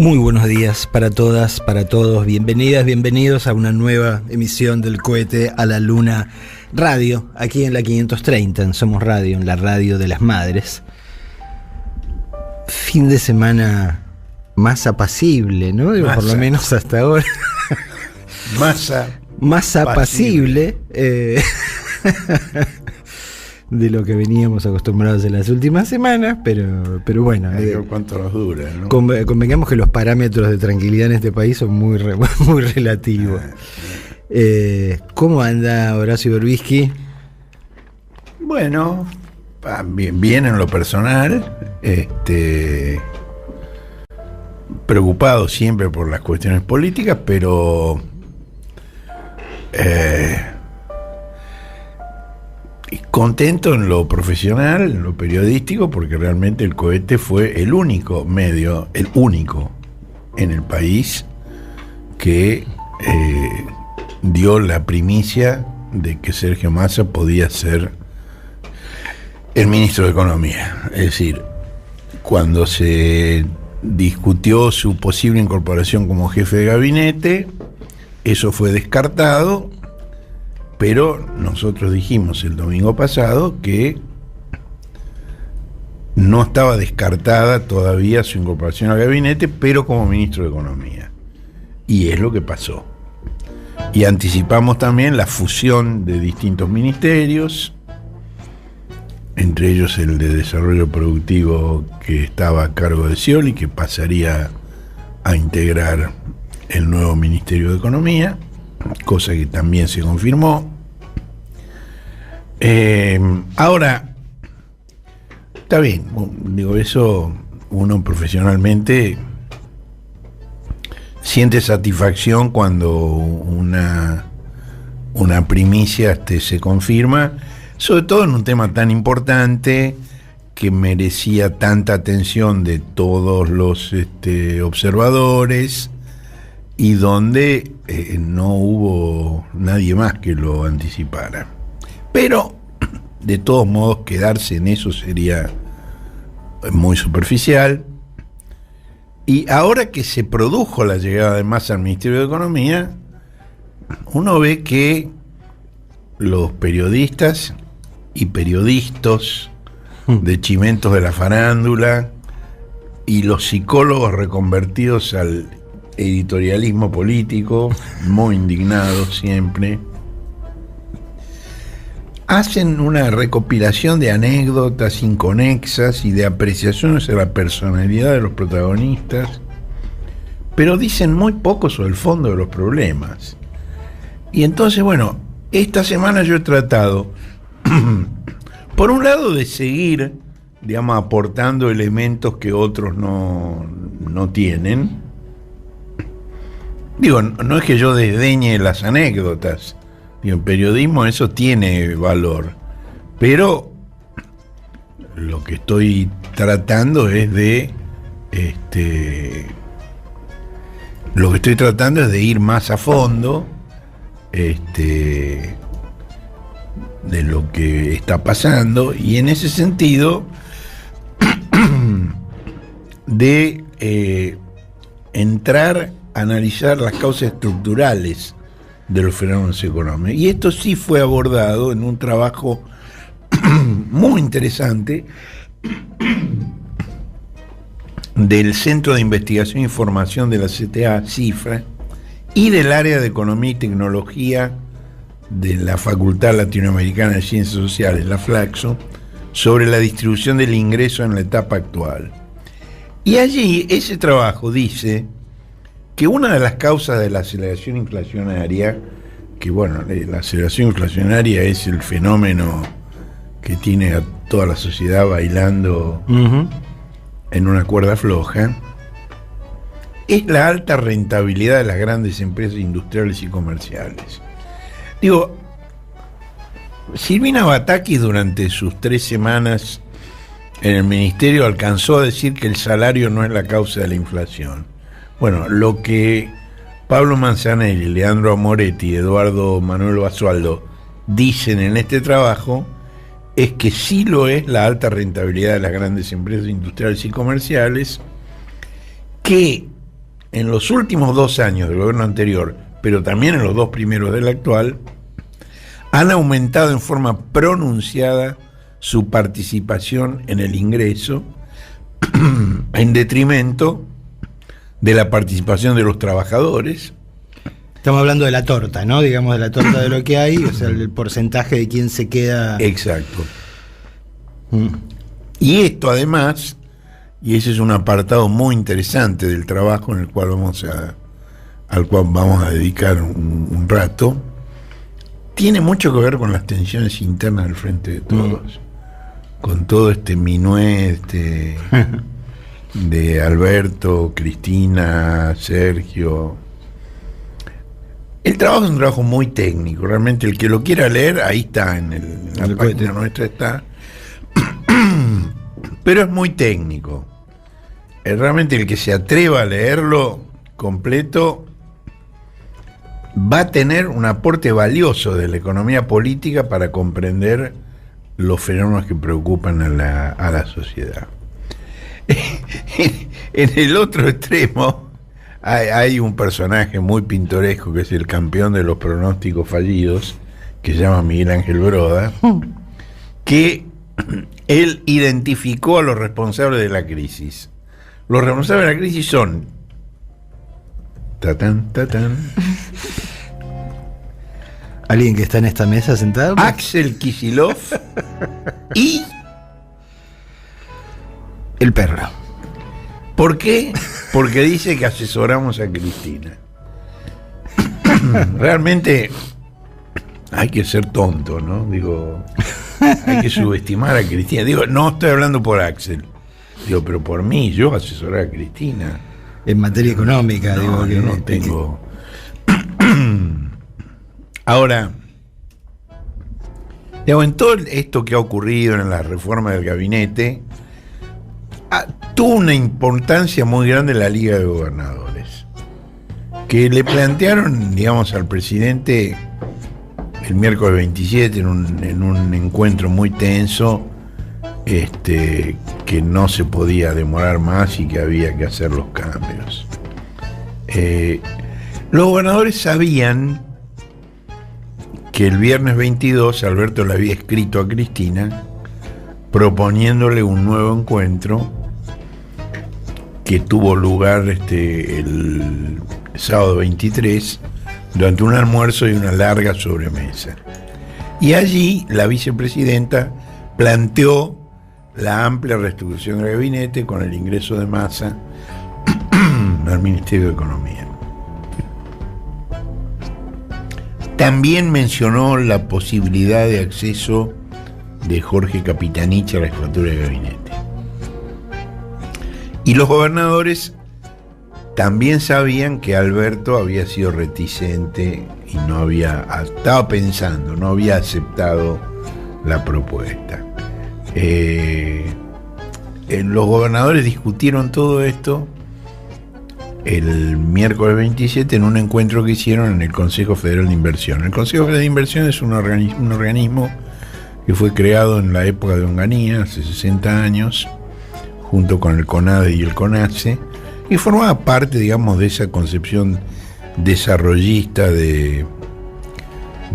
Muy buenos días para todas, para todos. Bienvenidas, bienvenidos a una nueva emisión del Cohete a la Luna Radio, aquí en la 530, en Somos Radio, en la radio de las madres. Fin de semana más apacible, ¿no? Digo, por lo menos hasta ahora. Más apacible. De lo que veníamos acostumbrados en las últimas semanas, pero bueno. ¿Cuánto nos dura, no? Convengamos que los parámetros de tranquilidad en este país son muy relativos. ¿Cómo anda Horacio Berbisky? Bueno, bien en lo personal, preocupado siempre por las cuestiones políticas, pero contento en lo profesional, en lo periodístico, porque realmente el Cohete fue el único medio, el único en el país que dio la primicia de que Sergio Massa podía ser el ministro de Economía. Es decir, cuando se discutió su posible incorporación como jefe de gabinete, eso fue descartado. Pero nosotros dijimos el domingo pasado que no estaba descartada todavía su incorporación al gabinete, pero como ministro de Economía. Y es lo que pasó. Y anticipamos también la fusión de distintos ministerios, entre ellos el de Desarrollo Productivo, que estaba a cargo de Scioli, que pasaría a integrar el nuevo Ministerio de Economía, cosa que también se confirmó. Ahora, está bien, digo, eso uno profesionalmente siente satisfacción cuando una primicia se confirma, sobre todo en un tema tan importante que merecía tanta atención de todos los observadores, y donde no hubo nadie más que lo anticipara. Pero, de todos modos, quedarse en eso sería muy superficial. Y ahora que se produjo la llegada de Massa al Ministerio de Economía, uno ve que los periodistas y periodistas de chimentos de la farándula y los psicólogos reconvertidos al editorialismo político, muy indignados siempre, hacen una recopilación de anécdotas inconexas y de apreciaciones de la personalidad de los protagonistas, pero dicen muy poco sobre el fondo de los problemas. Y entonces, bueno, esta semana yo he tratado, por un lado, de seguir, digamos, aportando elementos que otros no tienen. Digo, no es que yo desdeñe las anécdotas. Digo, en periodismo eso tiene valor. Pero lo que estoy tratando es de ir más a fondo de lo que está pasando, y en ese sentido de entrar a analizar las causas estructurales de los fenómenos económicos. Y esto sí fue abordado en un trabajo muy interesante del Centro de Investigación e Información de la CTA, CIFRA, y del área de Economía y Tecnología de la Facultad Latinoamericana de Ciencias Sociales, la FLACSO, sobre la distribución del ingreso en la etapa actual. Y allí ese trabajo dice que una de las causas de la aceleración inflacionaria, que bueno, la aceleración inflacionaria es el fenómeno que tiene a toda la sociedad bailando en una cuerda floja, es la alta rentabilidad de las grandes empresas industriales y comerciales. Digo, Silvina Batakis durante sus 3 semanas en el ministerio alcanzó a decir que el salario no es la causa de la inflación. Bueno, lo que Pablo Manzanelli, Leandro Amoretti y Eduardo Manuel Basualdo dicen en este trabajo es que sí lo es la alta rentabilidad de las grandes empresas industriales y comerciales, que en los últimos 2 años del gobierno anterior, pero también en los 2 primeros del actual, han aumentado en forma pronunciada su participación en el ingreso en detrimento de la participación de los trabajadores. Estamos hablando de la torta, ¿no? Digamos, de la torta de lo que hay, o sea, el porcentaje de quién se queda. Exacto. Y esto además, y ese es un apartado muy interesante del trabajo al cual vamos a dedicar un rato, tiene mucho que ver con las tensiones internas del Frente de Todos, con todo este minué de Alberto, Cristina, Sergio. El trabajo es un trabajo muy técnico, realmente el que lo quiera leer, ahí está, en la página nuestra está, pero es muy técnico. Realmente el que se atreva a leerlo completo va a tener un aporte valioso de la economía política para comprender los fenómenos que preocupan a la sociedad. En el otro extremo hay un personaje muy pintoresco que es el campeón de los pronósticos fallidos, que se llama Miguel Ángel Broda, que él identificó a los responsables de la crisis. Los responsables de la crisis son ¿Alguien que está en esta mesa sentado? Axel Kicillof y el perro. ¿Por qué? Porque dice que asesoramos a Cristina. Realmente hay que ser tonto, ¿no? Digo, hay que subestimar a Cristina. Digo, no estoy hablando por Axel. Digo, pero por mí, yo asesorar a Cristina. En materia económica, no, digo que yo no tengo. Ahora, digo, en todo esto que ha ocurrido en la reforma del gabinete, tuvo una importancia muy grande la Liga de Gobernadores, que le plantearon, digamos, al presidente el miércoles 27 en un encuentro muy tenso, que no se podía demorar más y que había que hacer los cambios. Los gobernadores sabían que el viernes 22 Alberto le había escrito a Cristina proponiéndole un nuevo encuentro que tuvo lugar el sábado 23 durante un almuerzo y una larga sobremesa. Y allí la vicepresidenta planteó la amplia reestructuración del gabinete con el ingreso de Massa al Ministerio de Economía. También mencionó la posibilidad de acceso de Jorge Capitanich a la jefatura de gabinete. Y los gobernadores también sabían que Alberto había sido reticente y estaba pensando, no había aceptado la propuesta. Los gobernadores discutieron todo esto el miércoles 27 en un encuentro que hicieron en el Consejo Federal de Inversión. El Consejo Federal de Inversión es un organismo que fue creado en la época de Onganía, hace 60 años, junto con el CONADE y el CONACE, y formaba parte, digamos, de esa concepción desarrollista de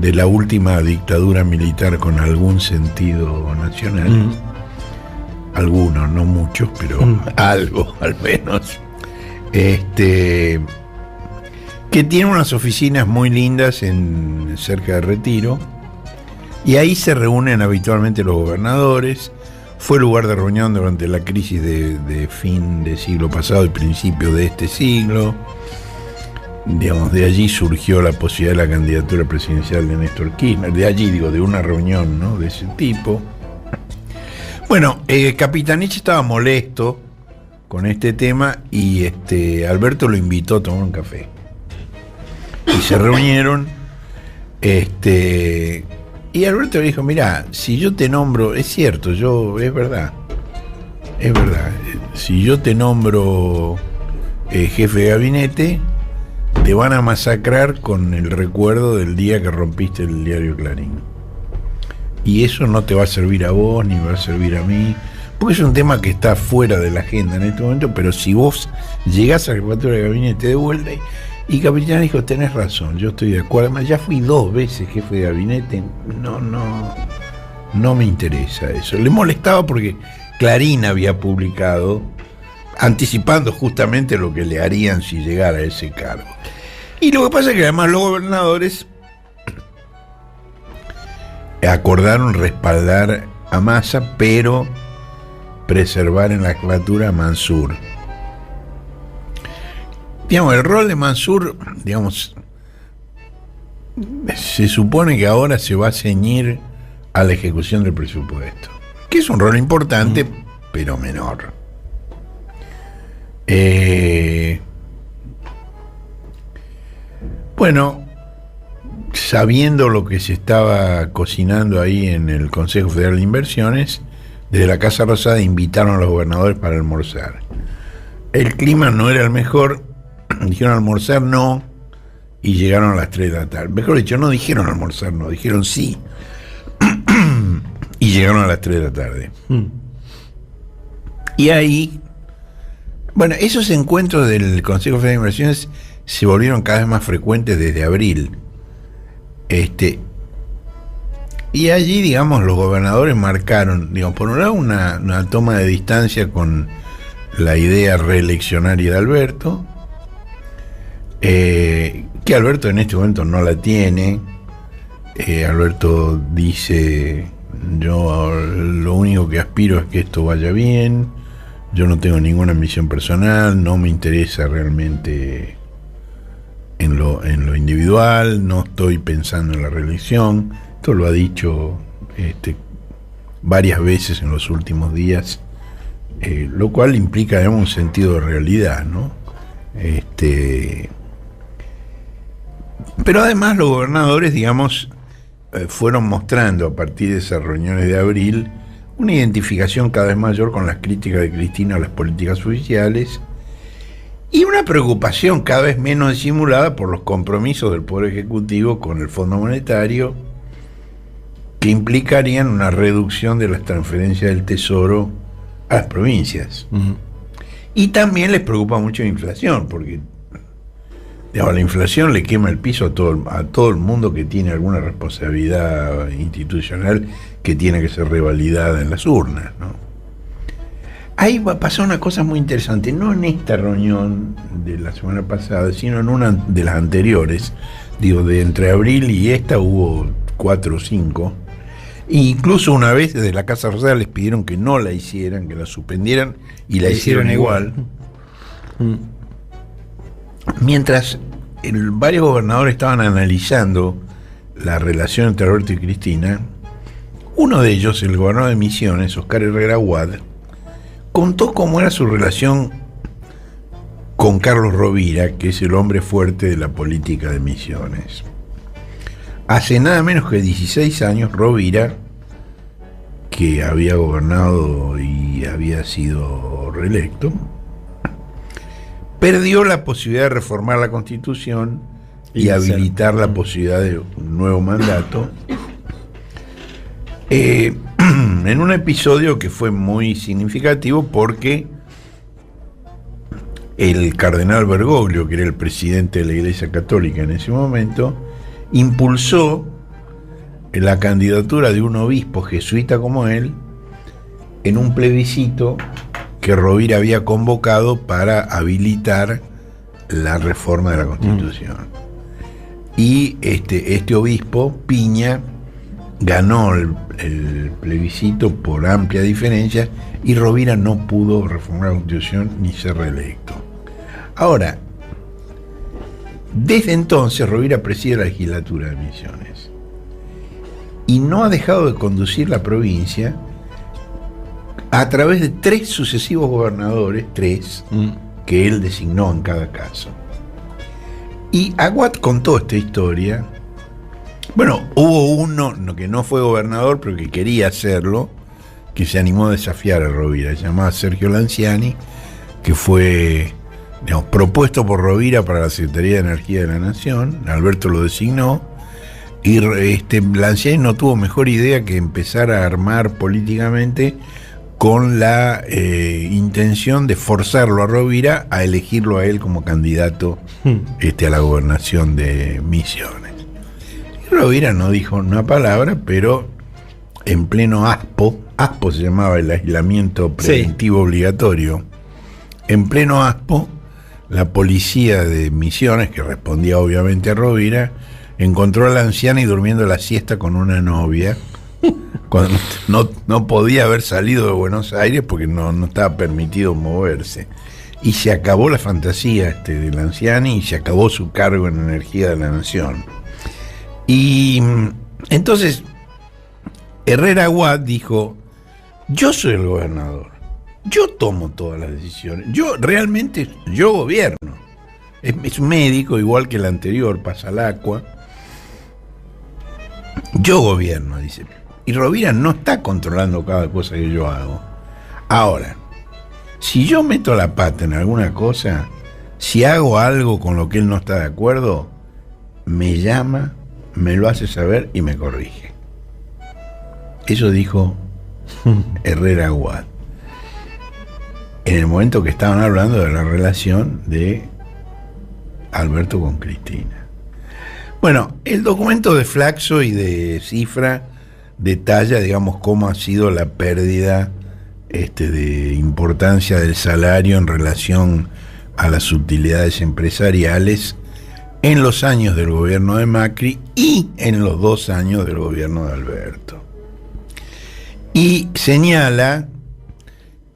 la última dictadura militar con algún sentido nacional. Algunos, no muchos, pero algo al menos. Que tiene unas oficinas muy lindas cerca de Retiro, y ahí se reúnen habitualmente los gobernadores. Fue lugar de reunión durante la crisis de fin de siglo pasado y principio de este siglo. Digamos, de allí surgió la posibilidad de la candidatura presidencial de Néstor Kirchner. De allí, digo, de una reunión, ¿no?, de ese tipo. Bueno, Capitanich estaba molesto con este tema y Alberto lo invitó a tomar un café. Y se reunieron, y Alberto le dijo: mirá, si yo te nombro, es cierto, es verdad, si yo te nombro jefe de gabinete, te van a masacrar con el recuerdo del día que rompiste el diario Clarín. Y eso no te va a servir a vos, ni me va a servir a mí. porque es un tema que está fuera de la agenda en este momento, pero si vos llegás a la jefatura de gabinete de vuelta y Capitán dijo, tenés razón, yo estoy de acuerdo, además ya fui 2 veces jefe de gabinete, no me interesa eso. Le molestaba porque Clarín había publicado, anticipando justamente lo que le harían si llegara a ese cargo. Y lo que pasa es que además los gobernadores acordaron respaldar a Massa, pero preservar en la jefatura a Mansur. Digamos, el rol de Mansur, digamos, se supone que ahora se va a ceñir a la ejecución del presupuesto, que es un rol importante, pero menor. Bueno, sabiendo lo que se estaba cocinando ahí en el Consejo Federal de Inversiones, desde la Casa Rosada invitaron a los gobernadores para almorzar. El clima no era el mejor, dijeron almorzar no, y llegaron a las 3 de la tarde. Mejor dicho, no dijeron almorzar no, dijeron sí, y llegaron a las 3 de la tarde. Y ahí, bueno, esos encuentros del Consejo Federal de Inversiones se volvieron cada vez más frecuentes desde abril. Y allí, digamos, los gobernadores marcaron, digamos, por un lado una toma de distancia con la idea reeleccionaria de Alberto, que Alberto en este momento no la tiene. Alberto dice, yo lo único que aspiro es que esto vaya bien, yo no tengo ninguna ambición personal, no me interesa realmente en lo individual, no estoy pensando en la reelección. Esto lo ha dicho varias veces en los últimos días, lo cual implica, digamos, un sentido de realidad, ¿no? Pero además los gobernadores, digamos, fueron mostrando a partir de esas reuniones de abril una identificación cada vez mayor con las críticas de Cristina a las políticas oficiales y una preocupación cada vez menos disimulada por los compromisos del Poder Ejecutivo con el Fondo Monetario, que implicarían una reducción de las transferencias del Tesoro a las provincias. Y también les preocupa mucho la inflación, porque digamos, la inflación le quema el piso a todo el mundo que tiene alguna responsabilidad institucional que tiene que ser revalidada en las urnas, ¿no? Ahí va a pasar una cosa muy interesante, no en esta reunión de la semana pasada, sino en una de las anteriores. Digo, de entre abril y esta hubo 4 o 5. E incluso una vez desde la Casa Rosada les pidieron que no la hicieran, que la suspendieran, y la hicieron igual. Mientras varios gobernadores estaban analizando la relación entre Alberto y Cristina, uno de ellos, el gobernador de Misiones, Oscar Herrera Aguad, contó cómo era su relación con Carlos Rovira, que es el hombre fuerte de la política de Misiones. Hace nada menos que 16 años, Rovira, que había gobernado y había sido reelecto, perdió la posibilidad de reformar la Constitución y habilitar la posibilidad de un nuevo mandato, en un episodio que fue muy significativo porque el cardenal Bergoglio, que era el presidente de la Iglesia Católica en ese momento, impulsó la candidatura de un obispo jesuita como él en un plebiscito que Rovira había convocado para habilitar la reforma de la Constitución. Y este obispo, Piña, ganó el plebiscito por amplia diferencia y Rovira no pudo reformar la Constitución ni ser reelecto. Ahora, desde entonces Rovira preside la legislatura de Misiones y no ha dejado de conducir la provincia a través de 3 sucesivos gobernadores, 3, que él designó en cada caso. Y Aguad contó esta historia. Bueno, hubo uno que no fue gobernador, pero que quería hacerlo, que se animó a desafiar a Rovira, se llamaba Sergio Lanciani, que fue, digamos, propuesto por Rovira para la Secretaría de Energía de la Nación. Alberto lo designó, y Lanciani no tuvo mejor idea que empezar a armar políticamente con la intención de forzarlo a Rovira a elegirlo a él como candidato a la gobernación de Misiones. Y Rovira no dijo una palabra, pero en pleno ASPO se llamaba el aislamiento preventivo obligatorio, en pleno ASPO, la policía de Misiones, que respondía obviamente a Rovira, encontró a la anciana y durmiendo la siesta con una novia, cuando no podía haber salido de Buenos Aires porque no estaba permitido moverse. Y se acabó la fantasía de la anciana y se acabó su cargo en Energía de la Nación. Y entonces Herrera Aguad dijo: yo soy el gobernador, yo tomo todas las decisiones, yo gobierno. Es médico, igual que el anterior, Pasalacqua. Yo gobierno, dice. Y Rovira no está controlando cada cosa que yo hago. Ahora, si yo meto la pata en alguna cosa, si hago algo con lo que él no está de acuerdo, me llama, me lo hace saber y me corrige. Eso dijo Herrera Aguad en el momento que estaban hablando de la relación de Alberto con Cristina. Bueno, el documento de Flaxo y de Cifra detalla, digamos, cómo ha sido la pérdida de importancia del salario en relación a las utilidades empresariales en los años del gobierno de Macri y en los 2 años del gobierno de Alberto. Y señala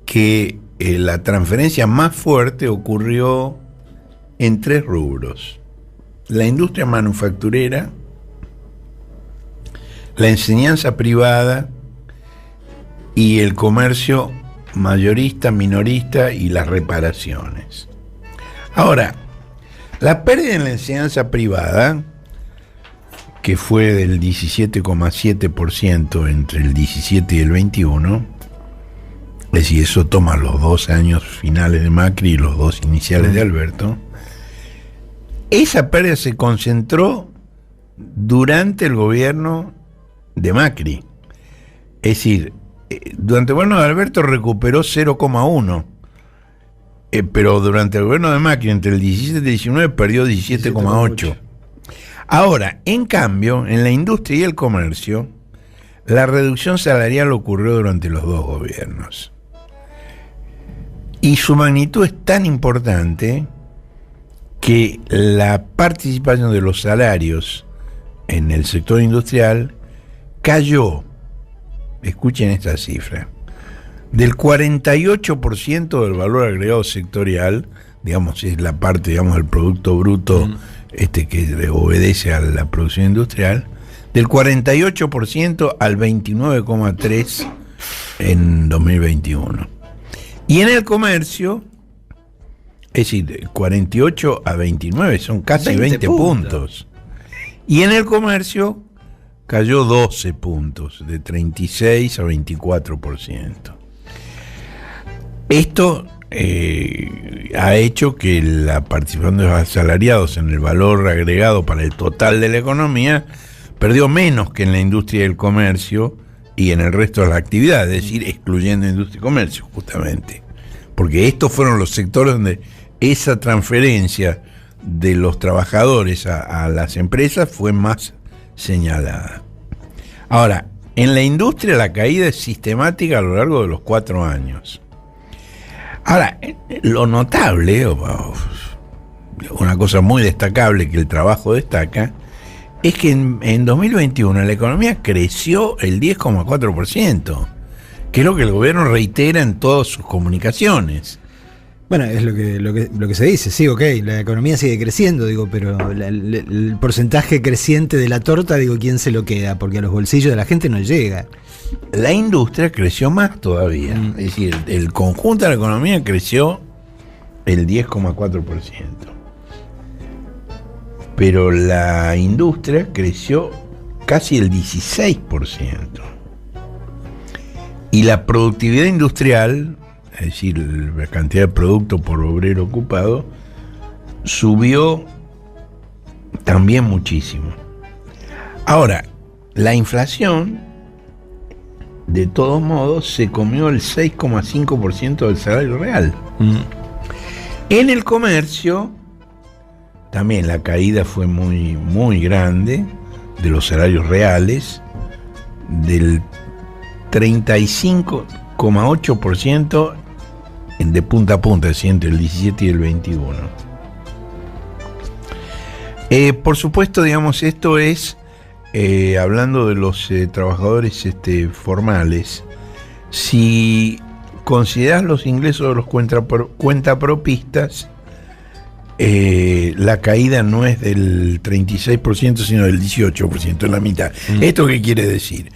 que la transferencia más fuerte ocurrió en 3 rubros: la industria manufacturera, la enseñanza privada y el comercio mayorista, minorista y las reparaciones. Ahora, la pérdida en la enseñanza privada, que fue del 17,7% entre el 17 y el 21, es decir, eso toma los 2 años finales de Macri y los 2 iniciales de Alberto, esa pérdida se concentró durante el gobierno de Macri. Es decir, durante el gobierno de Alberto recuperó 0,1, pero durante el gobierno de Macri, entre el 17 y el 19, perdió 17,8. Ahora, en cambio, en la industria y el comercio, la reducción salarial ocurrió durante los 2 gobiernos. Y su magnitud es tan importante que la participación de los salarios en el sector industrial cayó, escuchen esta cifra, del 48% del valor agregado sectorial, digamos, es la parte, digamos, del Producto Bruto que obedece a la producción industrial, del 48% al 29,3% en 2021. Y en el comercio, es decir, 48 a 29 son casi 20 puntos. Y en el comercio cayó 12 puntos, de 36 a 24%. Esto ha hecho que la participación de los asalariados en el valor agregado para el total de la economía perdió menos que en la industria y el comercio y en el resto de las actividades, es decir, excluyendo industria y comercio, justamente. Porque estos fueron los sectores donde esa transferencia de los trabajadores a las empresas fue más señalada. Ahora, en la industria la caída es sistemática a lo largo de los 4 años. Ahora, lo notable, una cosa muy destacable que el trabajo destaca, es que en 2021 la economía creció el 10,4%, que es lo que el gobierno reitera en todas sus comunicaciones. Bueno, es lo que se dice, sí, ok, la economía sigue creciendo, digo, pero el porcentaje creciente de la torta, digo, ¿quién se lo queda? Porque a los bolsillos de la gente no llega. La industria creció más todavía, es decir, el conjunto de la economía creció el 10,4%. Pero la industria creció casi el 16%. Y la productividad industrial, es decir, la cantidad de producto por obrero ocupado, subió también muchísimo. Ahora, la inflación de todos modos, se comió el 6,5% del salario real. En el comercio, también la caída fue muy, muy grande de los salarios reales, del 35,8% de punta a punta, es decir, entre el 17 y el 21. Por supuesto, digamos, esto es hablando de los trabajadores formales. Si consideras los ingresos de los cuentapropistas, la caída no es del 36%, sino del 18%, en la mitad. ¿Esto qué quiere decir?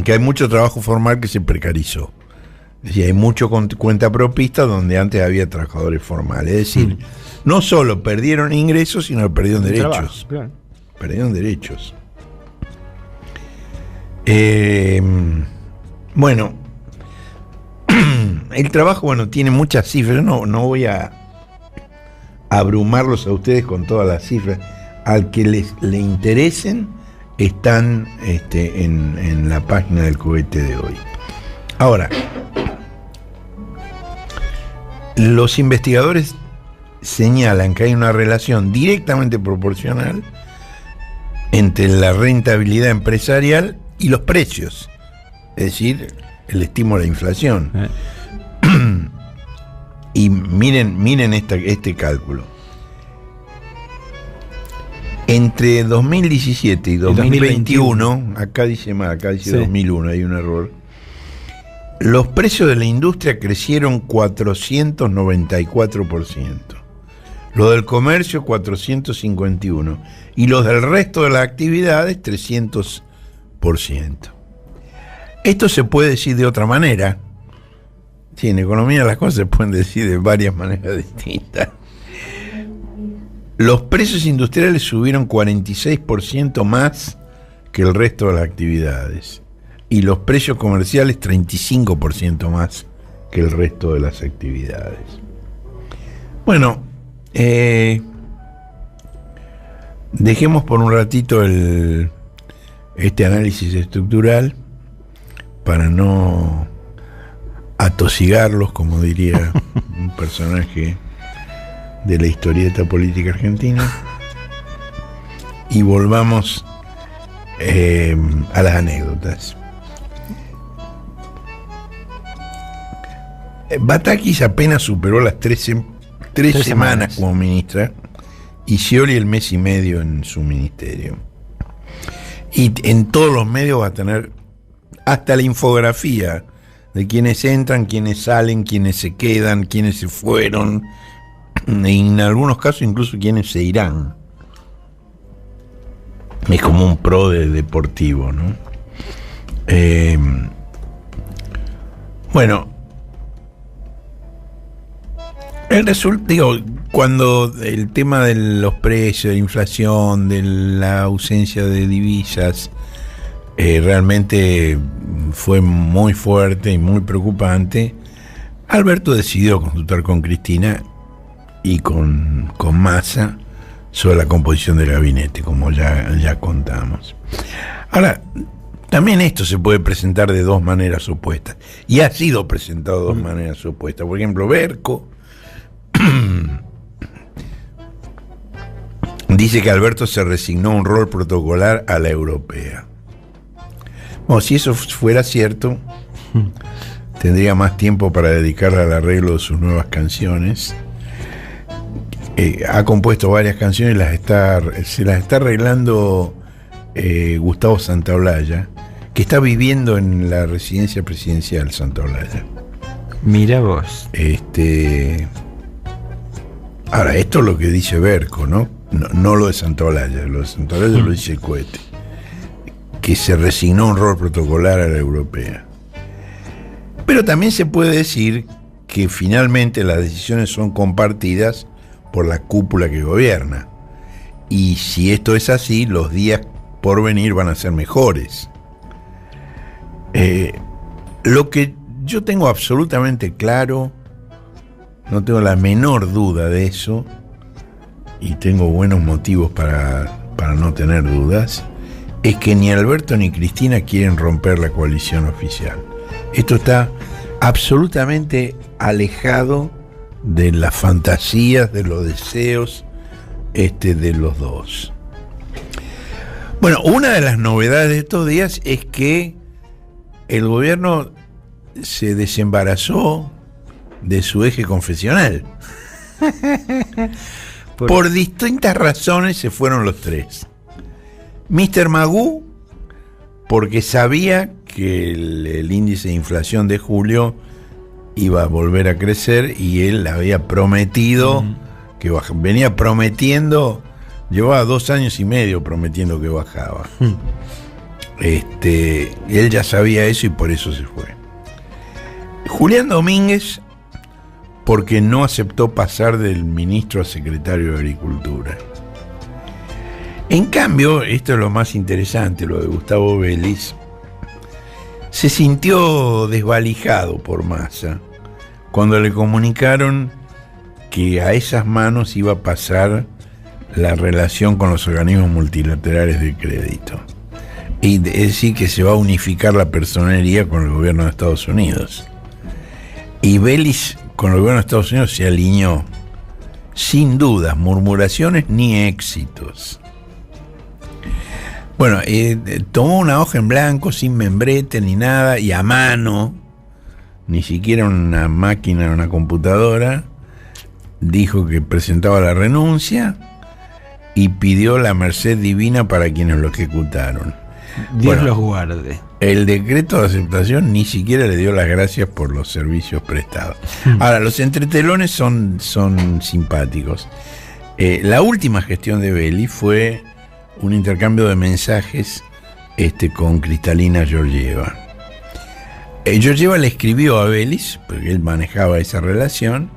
Que hay mucho trabajo formal que se precarizó. Es decir, hay mucho cuentapropistas donde antes había trabajadores formales. Es decir, no solo perdieron ingresos, sino que perdieron derechos. Trabajo, claro. Perdieron derechos. Bueno, el trabajo, tiene muchas cifras. No voy a abrumarlos a ustedes con todas las cifras. Al que le interesen, están en la página del cohete de hoy. Ahora, los investigadores señalan que hay una relación directamente proporcional entre la rentabilidad empresarial y los precios, es decir, el estímulo a la inflación. Y miren este cálculo. Entre 2017 y 2021, acá dice mal, acá dice 2001, hay un error. Los precios de la industria crecieron 494%. Los del comercio 451%. Y los del resto de las actividades 300%. Esto se puede decir de otra manera. Sí, en economía las cosas se pueden decir de varias maneras distintas. Los precios industriales subieron 46% más que el resto de las actividades. Y los precios comerciales 35% más que el resto de las actividades. Bueno, dejemos por un ratito este análisis estructural para no atosigarlos, como diría un personaje de la historieta política argentina, y volvamos a las anécdotas. Batakis apenas superó las tres semanas como ministra, y Scioli el mes y medio en su ministerio. Y en todos los medios va a tener hasta la infografía de quienes entran, quienes salen, quienes se quedan, quienes se fueron, y en algunos casos incluso quienes se irán. Es como un pro de deportivo, ¿no? Bueno, cuando el tema de los precios, de la inflación, de la ausencia de divisas, realmente fue muy fuerte y muy preocupante, Alberto decidió consultar con Cristina y con Massa sobre la composición del gabinete, como ya contamos. Ahora, también esto se puede presentar de dos maneras opuestas, y ha sido presentado de dos maneras opuestas. Por ejemplo, Berco dice que Alberto se resignó a un rol protocolar a la europea. Bueno, si eso fuera cierto, tendría más tiempo para dedicarle al arreglo de sus nuevas canciones. Ha compuesto varias canciones, se las está arreglando Gustavo Santaolalla, que está viviendo en la residencia presidencial Santaolalla. Mira vos. Ahora, esto es lo que dice Berco, ¿no? No lo de Santaolalla. Lo de Santaolalla lo dice el cohete, que se resignó a un rol protocolar a la europea. Pero también se puede decir que finalmente las decisiones son compartidas por la cúpula que gobierna. Y si esto es así, los días por venir van a ser mejores. Lo que yo tengo absolutamente claro, no tengo la menor duda de eso, y tengo buenos motivos para no tener dudas, es que ni Alberto ni Cristina quieren romper la coalición oficial. Esto está absolutamente alejado de las fantasías, de los deseos de los dos. Bueno, una de las novedades de estos días es que el gobierno se desembarazó de su eje confesional. Por distintas razones se fueron los tres. Mr. Magoo, porque sabía que el índice de inflación de julio iba a volver a crecer y él había prometido que bajaba. Venía prometiendo, llevaba 2 años y medio prometiendo que bajaba. Él ya sabía eso y por eso se fue. Julián Domínguez, porque no aceptó pasar del ministro a secretario de Agricultura. En cambio, esto es lo más interesante, lo de Gustavo Vélez, se sintió desvalijado por Massa cuando le comunicaron que a esas manos iba a pasar la relación con los organismos multilaterales de crédito. Y es decir, que se va a unificar la personería con el gobierno de Estados Unidos. Y Vélez con el gobierno de Estados Unidos se alineó, sin dudas, murmuraciones ni éxitos. Bueno, tomó una hoja en blanco, sin membrete ni nada, y a mano, ni siquiera una máquina, una computadora, dijo que presentaba la renuncia y pidió la merced divina para quienes lo ejecutaron. Dios los guarde. El decreto de aceptación ni siquiera le dio las gracias por los servicios prestados. Ahora, los entretelones son simpáticos. La última gestión de Vélez fue un intercambio de mensajes con Cristalina Georgieva. Georgieva le escribió a Vélez, porque él manejaba esa relación,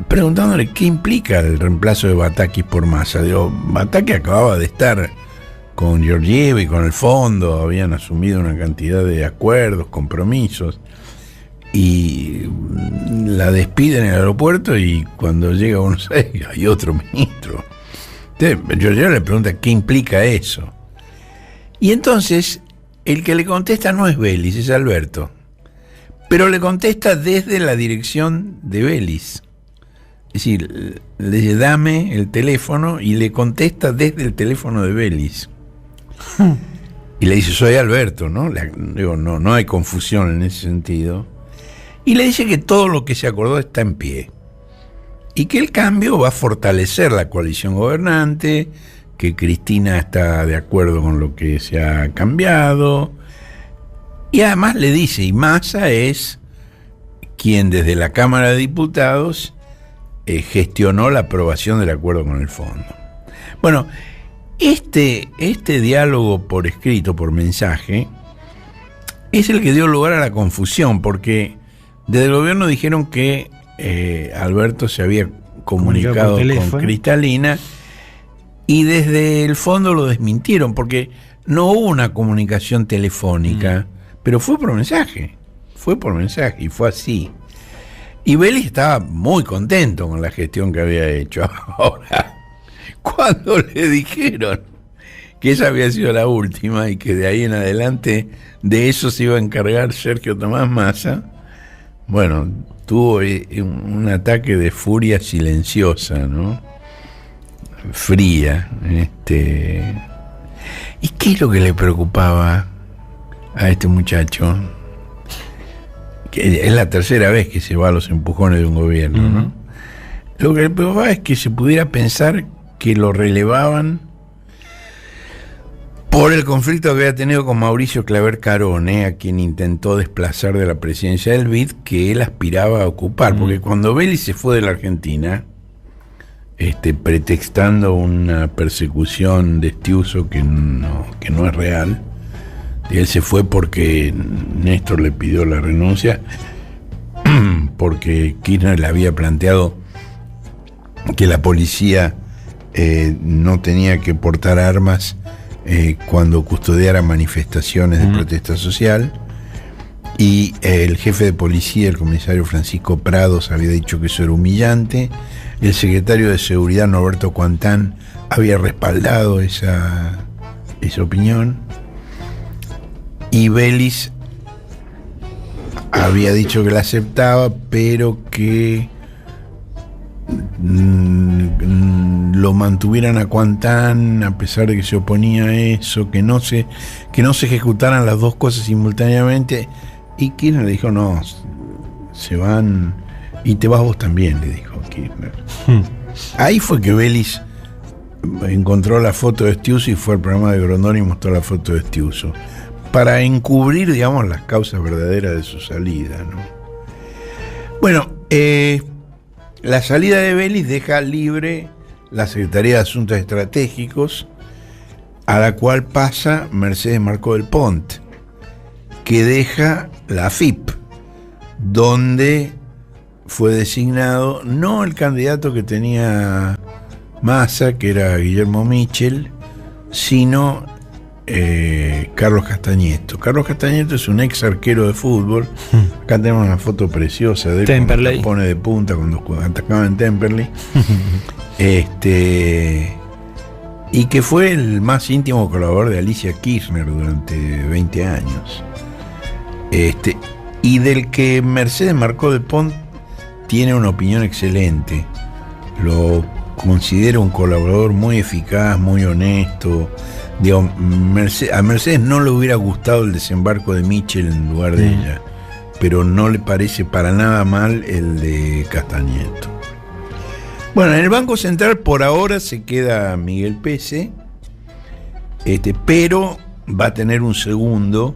preguntándole qué implica el reemplazo de Batakis por Massa. Batakis acababa de estar con Georgieva y con el fondo, habían asumido una cantidad de acuerdos, compromisos, y la despiden en el aeropuerto y cuando llega a Buenos Aires hay otro ministro. Entonces, Georgieva le pregunta qué implica eso. Y entonces, el que le contesta no es Vélez, es Alberto. Pero le contesta desde la dirección de Vélez. Es decir, le dice, dame el teléfono, y le contesta desde el teléfono de Vélez. Y le dice, soy Alberto, ¿no? No hay confusión en ese sentido. Y le dice que todo lo que se acordó está en pie. Y que el cambio va a fortalecer la coalición gobernante, que Cristina está de acuerdo con lo que se ha cambiado. Y además le dice, y Massa es quien desde la Cámara de Diputados gestionó la aprobación del acuerdo con el fondo. Bueno, este diálogo por escrito, por mensaje, es el que dio lugar a la confusión, porque desde el gobierno dijeron que Alberto se había comunicado con Cristalina, y desde el fondo lo desmintieron, porque no hubo una comunicación telefónica, pero fue por mensaje, y fue así. Y Vélez estaba muy contento con la gestión que había hecho. Ahora, cuando le dijeron que esa había sido la última y que de ahí en adelante de eso se iba a encargar Sergio Tomás Massa, bueno, tuvo un ataque de furia silenciosa, ¿no? Fría. ¿Y qué es lo que le preocupaba a este muchacho? Que es la tercera vez que se va a los empujones de un gobierno, ¿no? Lo que le preocupaba es que se pudiera pensar que lo relevaban por el conflicto que había tenido con Mauricio Claver Carone, a quien intentó desplazar de la presidencia del BID, que él aspiraba a ocupar, porque cuando Vélez se fue de la Argentina, pretextando una persecución de Estiuso que no es real, él se fue porque Néstor le pidió la renuncia, porque Kirchner le había planteado que la policía no tenía que portar armas cuando custodiara manifestaciones de protesta social, y el jefe de policía, el comisario Francisco Prados, había dicho que eso era humillante. El secretario de Seguridad, Norberto Cuantán, había respaldado esa esa opinión, y Vélez había dicho que la aceptaba, pero que lo mantuvieran a Cuantán a pesar de que se oponía a eso, que no se ejecutaran las dos cosas simultáneamente. Y Kirchner le dijo, no, se van, y te vas vos también, le dijo Kirchner. Ahí fue que Vélez encontró la foto de Estiuso y fue al programa de Grondona y mostró la foto de Estiuso para encubrir, digamos, las causas verdaderas de su salida, ¿no? Bueno, la salida de Vélez deja libre la Secretaría de Asuntos Estratégicos, a la cual pasa Mercedes Marcó del Pont, que deja la AFIP, donde fue designado no el candidato que tenía Massa, que era Guillermo Michel, sino Carlos Castañeto. Carlos Castañeto es un ex arquero de fútbol. Acá tenemos una foto preciosa de él, Temperley, se pone de punta cuando atacaba en Temperley. Y que fue el más íntimo colaborador de Alicia Kirchner durante 20 años. Y del que Mercedes Marcó del Pont tiene una opinión excelente. Lo considera un colaborador muy eficaz, muy honesto. Digo, a Mercedes no le hubiera gustado el desembarco de Michel en lugar de ella, pero no le parece para nada mal el de Castañeto. Bueno, en el Banco Central por ahora se queda Miguel Pese, pero va a tener un segundo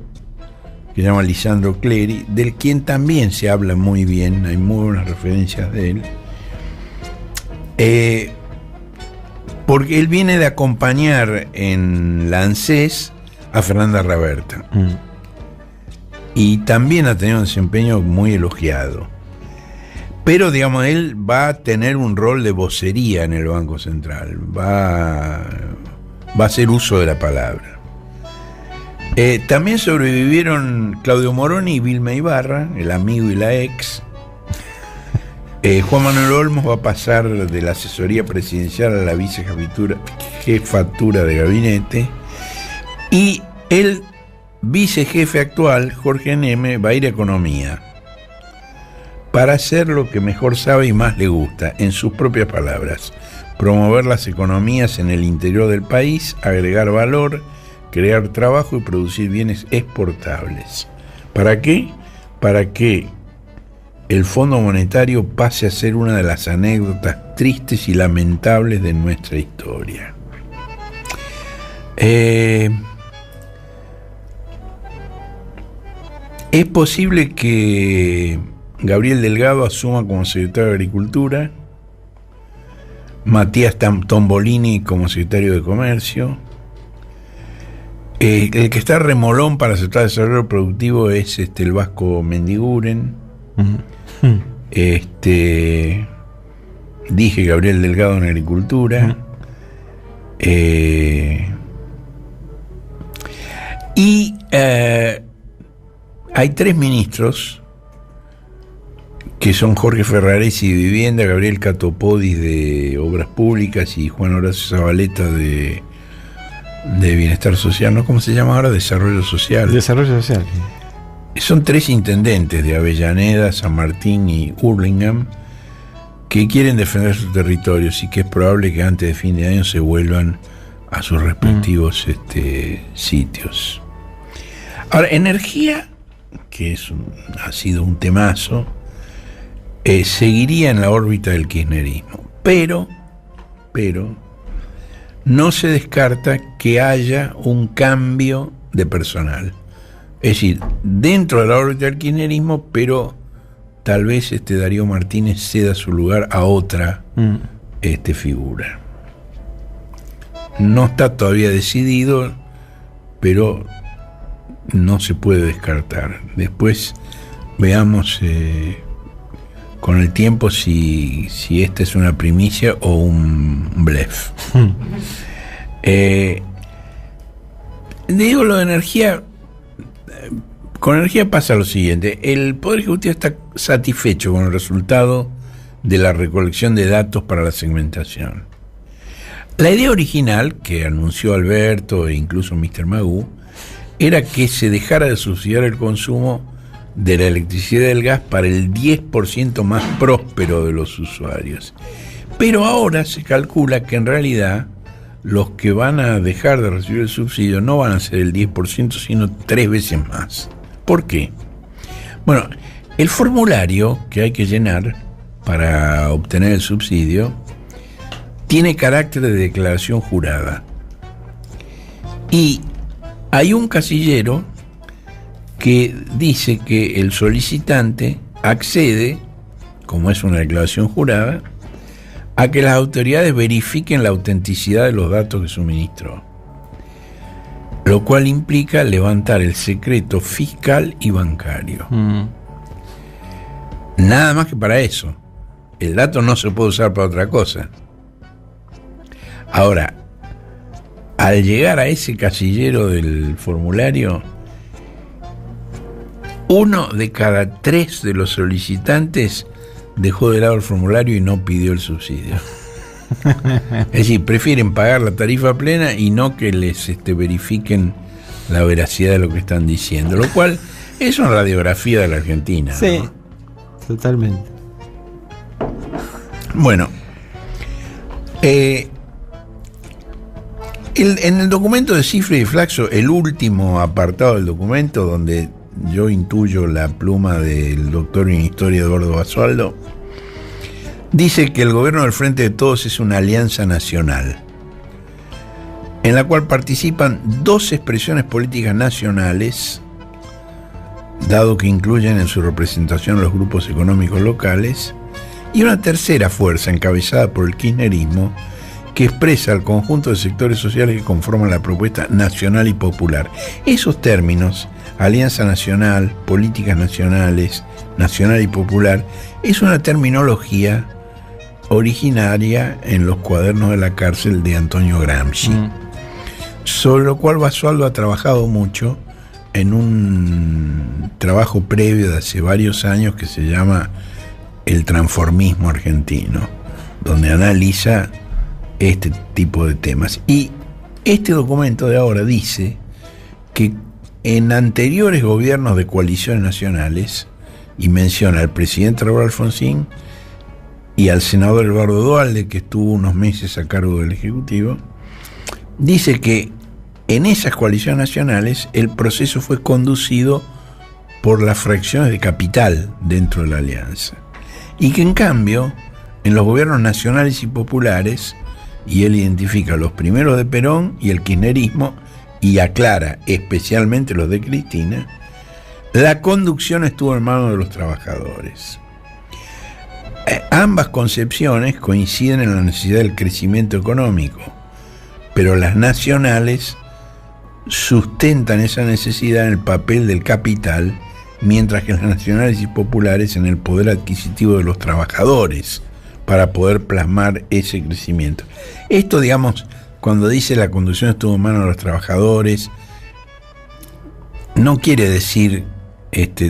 que se llama Lisandro Clery, del quien también se habla muy bien, hay muy buenas referencias de él. Porque él viene de acompañar en la ANSES a Fernanda Raberta. Y también ha tenido un desempeño muy elogiado. Pero, digamos, él va a tener un rol de vocería en el Banco Central. Va a hacer uso de la palabra. También sobrevivieron Claudio Moroni y Vilma Ibarra, el amigo y la ex. Juan Manuel Olmos va a pasar de la asesoría presidencial a la vicejefatura de gabinete, y el vicejefe actual, Jorge Neme, va a ir a Economía para hacer lo que mejor sabe y más le gusta, en sus propias palabras: promover las economías en el interior del país, agregar valor, crear trabajo y producir bienes exportables. ¿Para qué? Para que el Fondo Monetario pase a ser una de las anécdotas tristes y lamentables de nuestra historia. Es posible que Gabriel Delgado asuma como secretario de Agricultura, Matías Tombolini como secretario de Comercio. El que está remolón para aceptar el desarrollo productivo es el vasco Mendiguren. Dije Gabriel Delgado en Agricultura. Hay tres ministros que son Jorge Ferraresi de Vivienda, Gabriel Catopodis de Obras Públicas y Juan Horacio Zabaleta de Bienestar Social, ¿no? ¿Cómo se llama ahora? Desarrollo Social. Desarrollo Social. Son tres intendentes de Avellaneda, San Martín y Hurlingham que quieren defender sus territorios y que es probable que antes de fin de año se vuelvan a sus respectivos sitios. Ahora, energía, que ha sido un temazo, seguiría en la órbita del kirchnerismo, pero no se descarta que haya un cambio de personal. Es decir, dentro de la órbita del kirchnerismo, pero tal vez Darío Martínez ceda su lugar a otra figura. No está todavía decidido, pero no se puede descartar. Después veamos con el tiempo si esta es una primicia o un blef. Digo lo de energía. Con energía pasa lo siguiente: el Poder Ejecutivo está satisfecho con el resultado de la recolección de datos para la segmentación. La idea original, que anunció Alberto e incluso Mr. Magoo, era que se dejara de subsidiar el consumo de la electricidad y del gas para el 10% más próspero de los usuarios. Pero ahora se calcula que en realidad los que van a dejar de recibir el subsidio no van a ser el 10%, sino 3 veces más. ¿Por qué? Bueno, el formulario que hay que llenar para obtener el subsidio tiene carácter de declaración jurada. Y hay un casillero que dice que el solicitante accede, como es una declaración jurada, a que las autoridades verifiquen la autenticidad de los datos que suministró, lo cual implica levantar el secreto fiscal y bancario. Nada más que para eso. El dato no se puede usar para otra cosa. Ahora, al llegar a ese casillero del formulario, 1 de cada 3 de los solicitantes dejó de lado el formulario y no pidió el subsidio. Es decir, prefieren pagar la tarifa plena y no que les verifiquen la veracidad de lo que están diciendo, lo cual es una radiografía de la Argentina. Sí, ¿no? Totalmente. Bueno, en el documento de Cifre y Flaxo, el último apartado del documento, donde yo intuyo la pluma del doctor en historia Eduardo Basualdo, dice que el gobierno del Frente de Todos es una alianza nacional, en la cual participan 2 expresiones políticas nacionales, dado que incluyen en su representación los grupos económicos locales, y una tercera fuerza encabezada por el kirchnerismo, que expresa el conjunto de sectores sociales que conforman la propuesta nacional y popular. Esos términos, alianza nacional, políticas nacionales, nacional y popular, es una terminología originaria en los cuadernos de la cárcel de Antonio Gramsci, sobre lo cual Basualdo ha trabajado mucho en un trabajo previo de hace varios años que se llama El transformismo argentino, donde analiza este tipo de temas. Y este documento de ahora dice que en anteriores gobiernos de coaliciones nacionales, y menciona al presidente Raúl Alfonsín y al senador Eduardo Duhalde, que estuvo unos meses a cargo del Ejecutivo, dice que en esas coaliciones nacionales el proceso fue conducido por las fracciones de capital dentro de la alianza, y que en cambio en los gobiernos nacionales y populares, y él identifica los primeros de Perón y el kirchnerismo, y aclara especialmente los de Cristina, la conducción estuvo en manos de los trabajadores. Ambas concepciones coinciden en la necesidad del crecimiento económico, pero las nacionales sustentan esa necesidad en el papel del capital, mientras que las nacionales y populares en el poder adquisitivo de los trabajadores para poder plasmar ese crecimiento. Esto, digamos, cuando dice la conducción estuvo en manos de los trabajadores, no quiere decir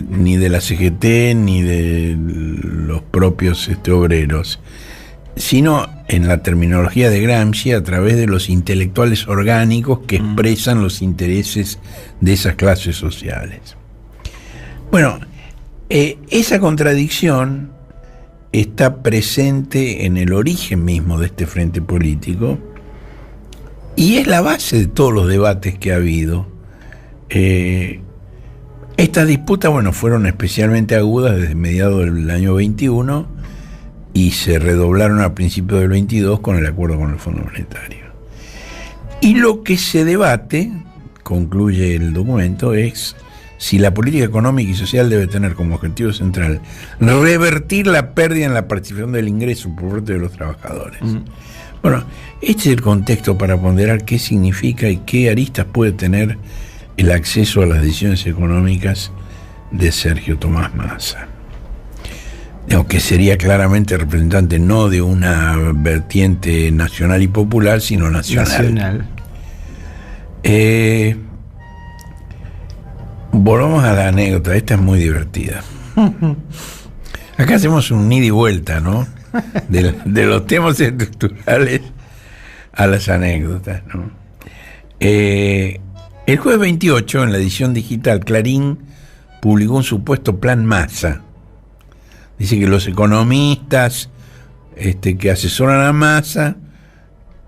ni de la CGT ni de los propios obreros, sino en la terminología de Gramsci, a través de los intelectuales orgánicos que expresan los intereses de esas clases sociales. Bueno, esa contradicción está presente en el origen mismo de este frente político y es la base de todos los debates que ha habido. Estas disputas, fueron especialmente agudas desde mediados del año 21 y se redoblaron a principios del 22 con el acuerdo con el Fondo Monetario. Y lo que se debate, concluye el documento, es si la política económica y social debe tener como objetivo central revertir la pérdida en la participación del ingreso por parte de los trabajadores. Bueno, este es el contexto para ponderar qué significa y qué aristas puede tener el acceso a las decisiones económicas de Sergio Tomás Massa. Que sería claramente representante no de una vertiente nacional y popular, sino nacional. Volvamos a la anécdota, esta es muy divertida. Acá hacemos un ida y vuelta, ¿no? De los temas estructurales a las anécdotas, ¿no? El jueves 28, en la edición digital, Clarín publicó un supuesto plan Massa. Dice que los economistas que asesoran a Massa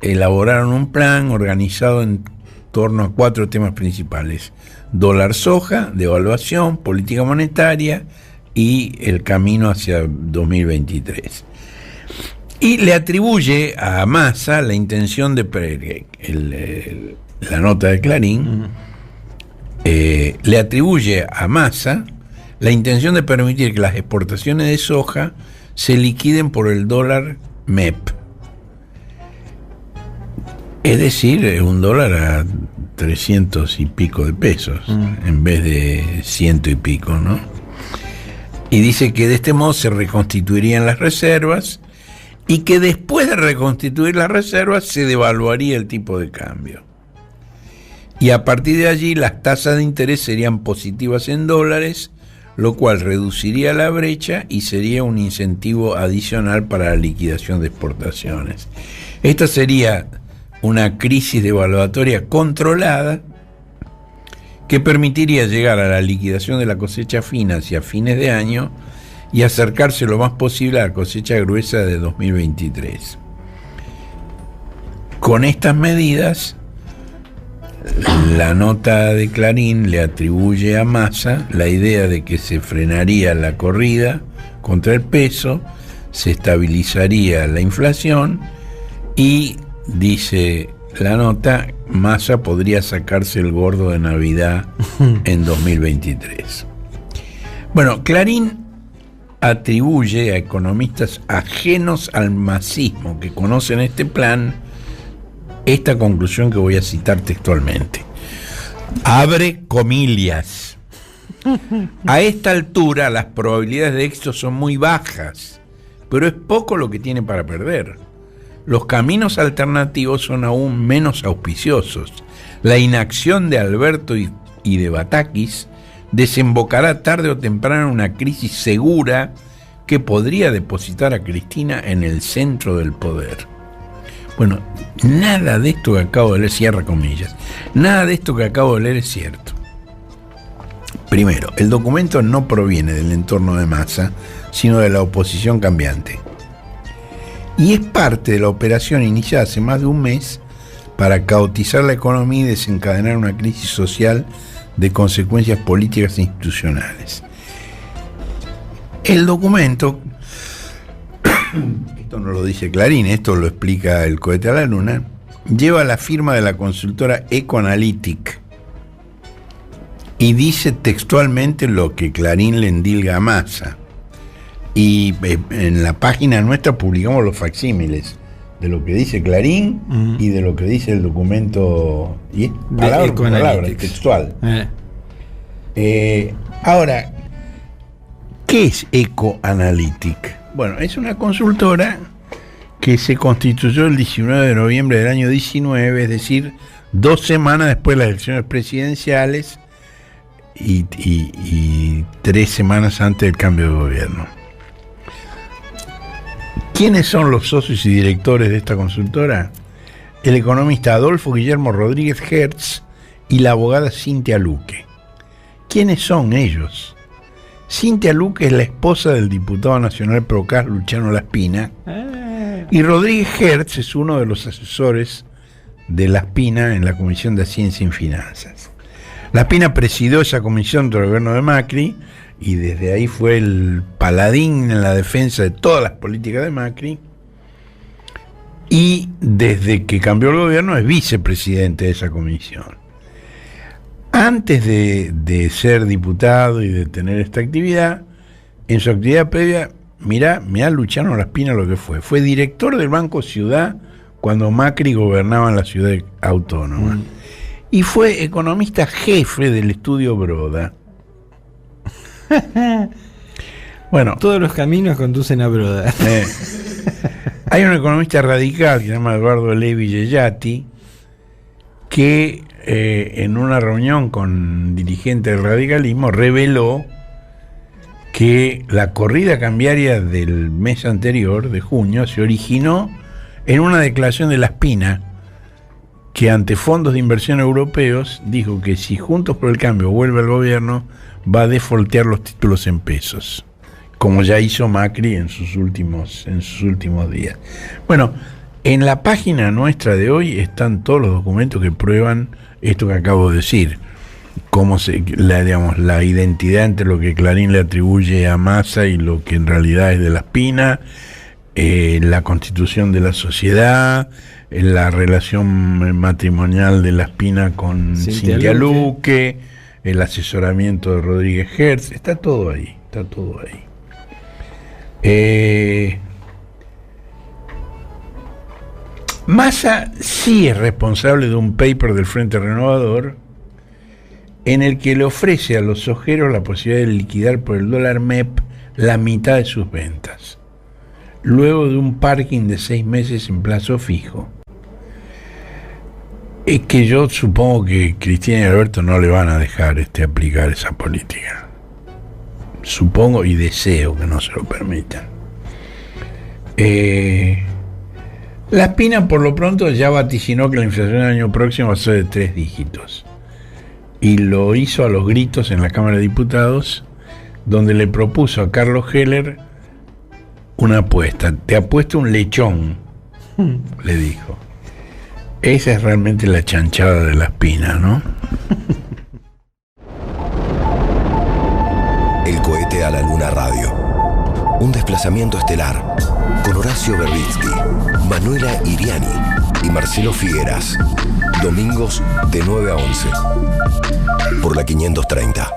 elaboraron un plan organizado en torno a 4 temas principales: dólar soja, devaluación, política monetaria y el camino hacia 2023. Y le atribuye a Massa la intención de la nota de Clarín, le atribuye a Massa la intención de permitir que las exportaciones de soja se liquiden por el dólar MEP. Es decir, un dólar a 300 y pico de pesos, en vez de 100 y pico, ¿no? Y dice que de este modo se reconstituirían las reservas y que después de reconstituir las reservas se devaluaría el tipo de cambio. Y a partir de allí las tasas de interés serían positivas en dólares, lo cual reduciría la brecha y sería un incentivo adicional para la liquidación de exportaciones. Esta sería una crisis devaluatoria controlada que permitiría llegar a la liquidación de la cosecha fina hacia fines de año y acercarse lo más posible a la cosecha gruesa de 2023. Con estas medidas, la nota de Clarín le atribuye a Massa la idea de que se frenaría la corrida contra el peso, se estabilizaría la inflación y, dice la nota, Massa podría sacarse el gordo de Navidad en 2023. Bueno, Clarín atribuye a economistas ajenos al masismo que conocen este plan esta conclusión que voy a citar textualmente. Abre comillas. A esta altura las probabilidades de éxito son muy bajas, pero es poco lo que tiene para perder. Los caminos alternativos son aún menos auspiciosos. La inacción de Alberto y de Batakis desembocará tarde o temprano en una crisis segura que podría depositar a Cristina en el centro del poder. Bueno, nada de esto que acabo de leer, cierra comillas, nada de esto que acabo de leer es cierto. Primero, el documento no proviene del entorno de Massa, sino de la oposición cambiante. Y es parte de la operación iniciada hace más de un mes para caotizar la economía y desencadenar una crisis social de consecuencias políticas e institucionales. El documento, esto no lo dice Clarín, esto lo explica el cohete a la luna, lleva la firma de la consultora Ecoanalytic y dice textualmente lo que Clarín le endilga a Massa. Y en la página nuestra publicamos los facsímiles de lo que dice Clarín y de lo que dice el documento, y palabra por palabra, textual. Ahora, ¿qué es Ecoanalytic? Bueno, es una consultora que se constituyó el 19 de noviembre del año 19, es decir, 2 semanas después de las elecciones presidenciales y 3 semanas antes del cambio de gobierno. ¿Quiénes son los socios y directores de esta consultora? El economista Adolfo Guillermo Rodríguez Hertz y la abogada Cintia Luque. ¿Quiénes son ellos? Cintia Luque es la esposa del diputado nacional PROCAS Luciano Laspina y Rodríguez Hertz es uno de los asesores de Laspina en la Comisión de Ciencia y Finanzas. Laspina presidió esa comisión del gobierno de Macri y desde ahí fue el paladín en la defensa de todas las políticas de Macri, y desde que cambió el gobierno es vicepresidente de esa comisión. Antes de ser diputado y de tener esta actividad, en su actividad previa, mirá Luciano Laspina lo que fue director del Banco Ciudad cuando Macri gobernaba en la ciudad autónoma, y fue economista jefe del estudio Broda. Bueno, todos los caminos conducen a Broda. Hay un economista radical que se llama Eduardo Levi Yeyati que en una reunión con dirigentes del radicalismo reveló que la corrida cambiaria del mes anterior, de junio, se originó en una declaración de Laspina que ante fondos de inversión europeos dijo que si Juntos por el Cambio vuelve al gobierno va a defoltear los títulos en pesos, como ya hizo Macri en sus últimos días. Bueno, en la página nuestra de hoy están todos los documentos que prueban esto que acabo de decir, la identidad entre lo que Clarín le atribuye a Massa y lo que en realidad es de La Spina, la constitución de la sociedad, la relación matrimonial de La Spina con Cintia Luque, el asesoramiento de Rodríguez Hertz, está todo ahí. Massa sí es responsable de un paper del Frente Renovador en el que le ofrece a los ojeros la posibilidad de liquidar por el dólar MEP la mitad de sus ventas, luego de un parking de 6 meses en plazo fijo. Es que yo supongo que Cristina y Alberto no le van a dejar aplicar esa política. Supongo y deseo que no se lo permitan. La Spina por lo pronto ya vaticinó que la inflación del año próximo va a ser de 3 dígitos. Y lo hizo a los gritos en la Cámara de Diputados, donde le propuso a Carlos Heller una apuesta. Te apuesto un lechón, le dijo. Esa es realmente la chanchada de La Spina, ¿no? El cohete a la luna radio. Un desplazamiento estelar con Horacio Verbitsky, Manuela Iriani y Marcelo Figueras. Domingos de 9 a 11 por la 530.